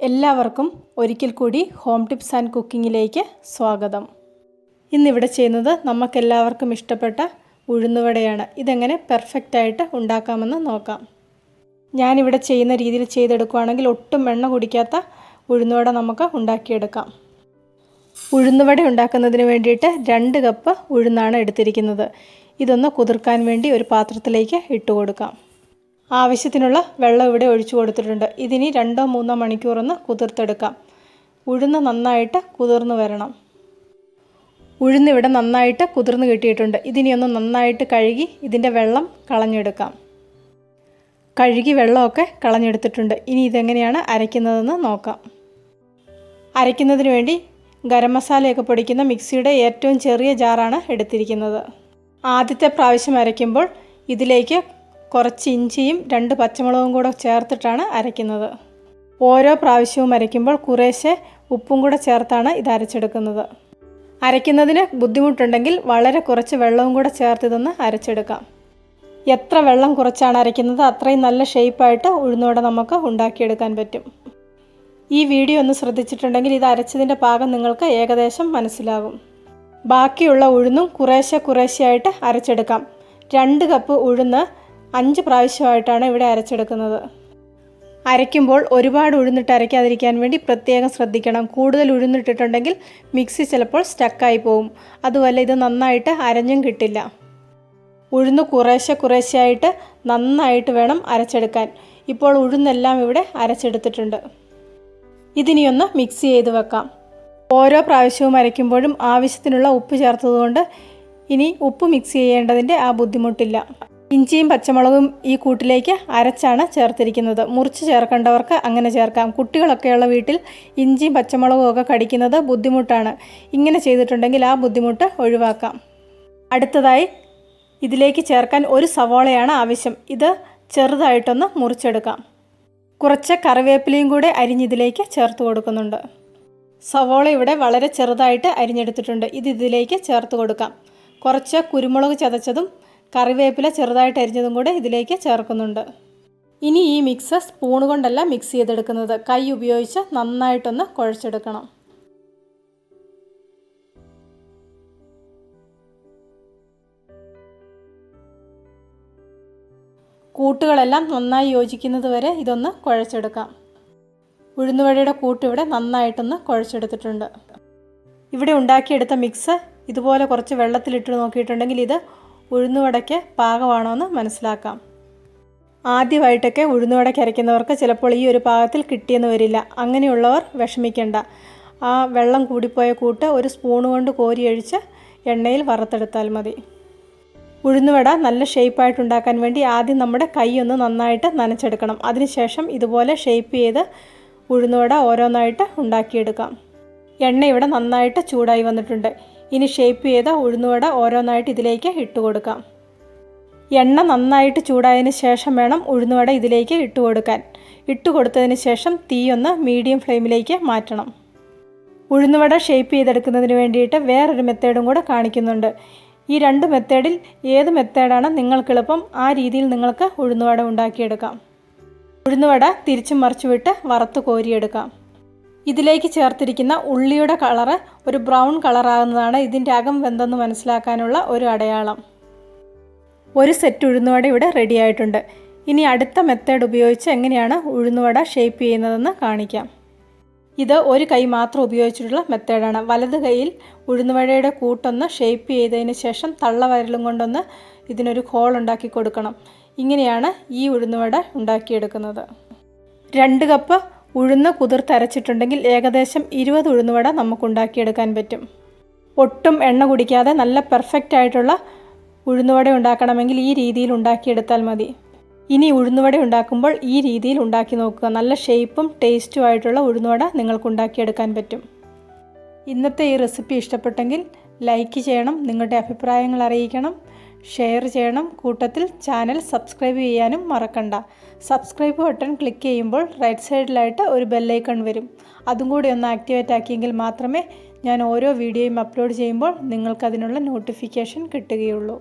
എല്ലാവർക്കും ഒരിക്കൽ കൂടി ഹോം ടിപ്സ് ആൻഡ് കുക്കിങ്ങിലേക്ക് സ്വാഗതം. ഇന്നിവിടെ ചെയ്യുന്നത് നമുക്കെല്ലാവർക്കും ഇഷ്ടപ്പെട്ട ഉഴുന്നുവടയാണ്. ഇതെങ്ങനെ പെർഫെക്റ്റായിട്ട് ഉണ്ടാക്കാമെന്ന് നോക്കാം. ഞാനിവിടെ ചെയ്യുന്ന രീതിയിൽ ചെയ്തെടുക്കുകയാണെങ്കിൽ ഒട്ടും എണ്ണ കുടിക്കാത്ത ഉഴുന്നുവട നമുക്ക് ഉണ്ടാക്കിയെടുക്കാം. ഉഴുന്നുവട ഉണ്ടാക്കുന്നതിന് വേണ്ടിയിട്ട് 2 കപ്പ് ഉഴുന്നാണ് എടുത്തിരിക്കുന്നത്. ഇതൊന്ന് കുതിർക്കാൻ വേണ്ടി ഒരു പാത്രത്തിലേക്ക് ഇട്ട് കൊടുക്കാം. ആവശ്യത്തിനുള്ള വെള്ളം ഇവിടെ ഒഴിച്ചു കൊടുത്തിട്ടുണ്ട്. ഇതിനി 2-3 മണിക്കൂറൊന്ന് കുതിർത്തെടുക്കാം. ഉഴുന്ന് നന്നായിട്ട് കുതിർന്ന് വരണം. ഉഴുന്നിവിടെ നന്നായിട്ട് കുതിർന്ന് കിട്ടിയിട്ടുണ്ട്. ഇതിനി ഒന്ന് നന്നായിട്ട് കഴുകി ഇതിൻ്റെ വെള്ളം കളഞ്ഞെടുക്കാം. കഴുകി വെള്ളമൊക്കെ കളഞ്ഞെടുത്തിട്ടുണ്ട്. ഇനി ഇതെങ്ങനെയാണ് അരയ്ക്കുന്നതെന്ന് നോക്കാം. അരയ്ക്കുന്നതിന് വേണ്ടി ഗരം മസാലയൊക്കെ പൊടിക്കുന്ന മിക്സിയുടെ ഏറ്റവും ചെറിയ ജാറാണ് എടുത്തിരിക്കുന്നത്. ആദ്യത്തെ പ്രാവശ്യം അരയ്ക്കുമ്പോൾ ഇതിലേക്ക് കുറച്ച് ഇഞ്ചിയും 2 പച്ചമുളകും കൂടെ ചേർത്തിട്ടാണ് അരയ്ക്കുന്നത്. ഓരോ പ്രാവശ്യവും അരയ്ക്കുമ്പോൾ കുറേശ്ശെ ഉപ്പും കൂടെ ചേർത്താണ് ഇത് അരച്ചെടുക്കുന്നത്. അരയ്ക്കുന്നതിന് ബുദ്ധിമുട്ടുണ്ടെങ്കിൽ വളരെ കുറച്ച് വെള്ളവും കൂടെ ചേർത്ത് ഇതൊന്ന് അരച്ചെടുക്കാം. എത്ര വെള്ളം കുറച്ചാണ് അരയ്ക്കുന്നത് അത്രയും നല്ല ഷേപ്പായിട്ട് ഉഴുന്നുവട നമുക്ക് ഉണ്ടാക്കിയെടുക്കാൻ പറ്റും. ഈ വീഡിയോ ഒന്ന് ശ്രദ്ധിച്ചിട്ടുണ്ടെങ്കിൽ ഇത് അരച്ചതിൻ്റെ പാകം നിങ്ങൾക്ക് ഏകദേശം മനസ്സിലാകും. ബാക്കിയുള്ള ഉഴുന്നും കുറേശ്ശെയായിട്ട് അരച്ചെടുക്കാം. 2 കപ്പ് ഉഴുന്ന് 5 പ്രാവശ്യമായിട്ടാണ് ഇവിടെ അരച്ചെടുക്കുന്നത്. അരയ്ക്കുമ്പോൾ ഒരുപാട് ഉഴുന്നിട്ട് അരയ്ക്കാതിരിക്കാൻ വേണ്ടി പ്രത്യേകം ശ്രദ്ധിക്കണം. കൂടുതൽ ഉഴുന്നിട്ടിട്ടുണ്ടെങ്കിൽ മിക്സി ചിലപ്പോൾ സ്റ്റക്കായി പോകും. അതുപോലെ ഇത് നന്നായിട്ട് അരഞ്ഞും കിട്ടില്ല. ഉഴുന്ന് കുറേശ്ശെയായിട്ട് നന്നായിട്ട് വേണം അരച്ചെടുക്കാൻ. ഇപ്പോൾ ഉഴുന്നെല്ലാം ഇവിടെ അരച്ചെടുത്തിട്ടുണ്ട്. ഇതിനിയൊന്ന് മിക്സ് ചെയ്ത് വെക്കാം. ഓരോ പ്രാവശ്യവും അരയ്ക്കുമ്പോഴും ആവശ്യത്തിനുള്ള ഉപ്പ് ചേർത്തതുകൊണ്ട് ഇനി ഉപ്പ് മിക്സ് ചെയ്യേണ്ടതിൻ്റെ ആ ബുദ്ധിമുട്ടില്ല. ഇഞ്ചിയും പച്ചമുളകും ഈ കൂട്ടിലേക്ക് അരച്ചാണ് ചേർത്തിരിക്കുന്നത്. മുറിച്ച് ചേർക്കേണ്ടവർക്ക് അങ്ങനെ ചേർക്കാം. കുട്ടികളൊക്കെയുള്ള വീട്ടിൽ ഇഞ്ചിയും പച്ചമുളകും ഒക്കെ കടിക്കുന്നത് ബുദ്ധിമുട്ടാണ്. ഇങ്ങനെ ചെയ്തിട്ടുണ്ടെങ്കിൽ ആ ബുദ്ധിമുട്ട് ഒഴിവാക്കാം. അടുത്തതായി ഇതിലേക്ക് ചേർക്കാൻ 1 സവോളയാണ് ആവശ്യം. ഇത് ചെറുതായിട്ടൊന്ന് മുറിച്ചെടുക്കാം. കുറച്ച് കറിവേപ്പിലയും കൂടെ അരിഞ്ഞിതിലേക്ക് ചേർത്ത് കൊടുക്കുന്നുണ്ട്. സവോള ഇവിടെ വളരെ ചെറുതായിട്ട് അരിഞ്ഞെടുത്തിട്ടുണ്ട്. ഇതിലേക്ക് ചേർത്ത് കൊടുക്കാം. കുറച്ച് കുരുമുളക് ചതച്ചതും കറിവേപ്പില ചെറുതായിട്ട് അരിഞ്ഞതും കൂടെ ഇതിലേക്ക് ചേർക്കുന്നുണ്ട്. ഇനി ഈ മിക്സ് സ്പൂൺ കൊണ്ടല്ല മിക്സ് ചെയ്തെടുക്കുന്നത്. കൈ ഉപയോഗിച്ച് നന്നായിട്ടൊന്ന് കുഴച്ചെടുക്കണം. കൂട്ടുകളെല്ലാം നന്നായി യോജിക്കുന്നത് വരെ ഇതൊന്ന് കുഴച്ചെടുക്കാം. ഉഴുന്നുവടയുടെ കൂട്ട് ഇവിടെ നന്നായിട്ടൊന്ന് കുഴച്ചെടുത്തിട്ടുണ്ട്. ഇവിടെ ഉണ്ടാക്കിയെടുത്ത മിക്സ് ഇതുപോലെ കുറച്ച് വെള്ളത്തിലിട്ട് നോക്കിയിട്ടുണ്ടെങ്കിൽ ഇത് ഉഴുന്നുവടയ്ക്ക് പാകമാണോ എന്ന് മനസ്സിലാക്കാം. ആദ്യമായിട്ടൊക്കെ ഉഴുന്നുവടയ്ക്ക് അരയ്ക്കുന്നവർക്ക് ചിലപ്പോൾ ഈ ഒരു പാകത്തിൽ കിട്ടിയെന്ന് വരില്ല. അങ്ങനെയുള്ളവർ വിഷമിക്കേണ്ട. ആ വെള്ളം കൂടിപ്പോയ കൂട്ട് 1 സ്പൂൺ കൊണ്ട് കോരിയൊഴിച്ച് എണ്ണയിൽ വറുത്തെടുത്താൽ മതി. ഉഴുന്നുവട നല്ല ഷേപ്പായിട്ട് ഉണ്ടാക്കാൻ വേണ്ടി ആദ്യം നമ്മുടെ കൈ ഒന്ന് നന്നായിട്ട് നനച്ചെടുക്കണം. അതിനുശേഷം ഇതുപോലെ ഷേപ്പ് ചെയ്ത് ഉഴുന്നുവട ഓരോന്നായിട്ട് ഉണ്ടാക്കിയെടുക്കാം. എണ്ണ ഇവിടെ നന്നായിട്ട് ചൂടായി വന്നിട്ടുണ്ട്. ഇനി ഷേപ്പ് ചെയ്ത ഉഴുന്നുവട ഓരോന്നായിട്ട് ഇതിലേക്ക് ഇട്ട് കൊടുക്കാം. എണ്ണ നന്നായിട്ട് ചൂടായതിന് ശേഷം വേണം ഉഴുന്നുവട ഇതിലേക്ക് ഇട്ട് കൊടുക്കാൻ. ഇട്ട് കൊടുത്തതിന് ശേഷം തീയൊന്ന് മീഡിയം ഫ്ലെയിമിലേക്ക് മാറ്റണം. ഉഴുന്നുവട ഷേപ്പ് ചെയ്തെടുക്കുന്നതിന് വേണ്ടിയിട്ട് വേറൊരു മെത്തേഡും കൂടെ കാണിക്കുന്നുണ്ട്. ഈ 2 മെത്തേഡിൽ ഏത് മെത്തേഡാണ് നിങ്ങൾക്കെളുപ്പം ആ രീതിയിൽ നിങ്ങൾക്ക് ഉഴുന്നുവട ഉണ്ടാക്കിയെടുക്കാം. ഉഴുന്നുവട തിരിച്ചും മറിച്ചുവിട്ട് വറുത്ത് കോരിയെടുക്കാം. ഇതിലേക്ക് ചേർത്തിരിക്കുന്ന ഉള്ളിയുടെ കളറ് ഒരു ബ്രൗൺ കളറാകുന്നതാണ് ഇതിൻ്റെ അകം വെന്തെന്ന് മനസ്സിലാക്കാനുള്ള ഒരു അടയാളം. 1 സെറ്റ് ഉഴുന്നുവട ഇവിടെ റെഡി ആയിട്ടുണ്ട്. ഇനി അടുത്ത മെത്തേഡ് ഉപയോഗിച്ച് എങ്ങനെയാണ് ഉഴുന്നുവട ഷേപ്പ് ചെയ്യുന്നതെന്ന് കാണിക്കാം. ഇത് ഒരു കൈ മാത്രം ഉപയോഗിച്ചിട്ടുള്ള മെത്തേഡാണ്. വലത് കൈയിൽ ഉഴുന്നുവടയുടെ കൂട്ടൊന്ന് ഷേപ്പ് ചെയ്തതിന് ശേഷം തള്ളവിരലും കൊണ്ടൊന്ന് ഇതിനൊരു ഹോൾ ഉണ്ടാക്കി കൊടുക്കണം. ഇങ്ങനെയാണ് ഈ ഉഴുന്നുവട ഉണ്ടാക്കിയെടുക്കുന്നത്. 2 കപ്പ് ഉഴുന്ന് കുതിർത്തരച്ചിട്ടുണ്ടെങ്കിൽ ഏകദേശം 20 ഉഴുന്നുവട നമുക്ക് ഉണ്ടാക്കിയെടുക്കാൻ പറ്റും. ഒട്ടും എണ്ണ കുടിക്കാതെ നല്ല പെർഫെക്റ്റ് ആയിട്ടുള്ള ഉഴുന്നുവട ഉണ്ടാക്കണമെങ്കിൽ ഈ രീതിയിൽ ഉണ്ടാക്കിയെടുത്താൽ മതി. ഇനി ഉഴുന്നുവട ഉണ്ടാക്കുമ്പോൾ ഈ രീതിയിൽ ഉണ്ടാക്കി നോക്കുക. നല്ല ഷേപ്പും ടേസ്റ്റും ആയിട്ടുള്ള ഉഴുന്നുവട നിങ്ങൾക്ക് ഉണ്ടാക്കിയെടുക്കാൻ പറ്റും. ഇന്നത്തെ ഈ റെസിപ്പി ഇഷ്ടപ്പെട്ടെങ്കിൽ ലൈക്ക് ചെയ്യണം, നിങ്ങളുടെ അഭിപ്രായങ്ങൾ അറിയിക്കണം, ഷെയർ ചെയ്യണം. കൂട്ടത്തിൽ ചാനൽ സബ്സ്ക്രൈബ് ചെയ്യാനും മറക്കണ്ട. സബ്സ്ക്രൈബ് ബട്ടൺ ക്ലിക്ക് ചെയ്യുമ്പോൾ റൈറ്റ് സൈഡിലായിട്ട് ഒരു ബെല്ലൈക്കൺ വരും. അതും കൂടി ഒന്ന് ആക്ടിവേറ്റ് ആക്കിയെങ്കിൽ മാത്രമേ ഞാൻ ഓരോ വീഡിയോയും അപ്ലോഡ് ചെയ്യുമ്പോൾ നിങ്ങൾക്കതിനുള്ള നോട്ടിഫിക്കേഷൻ കിട്ടുകയുള്ളൂ.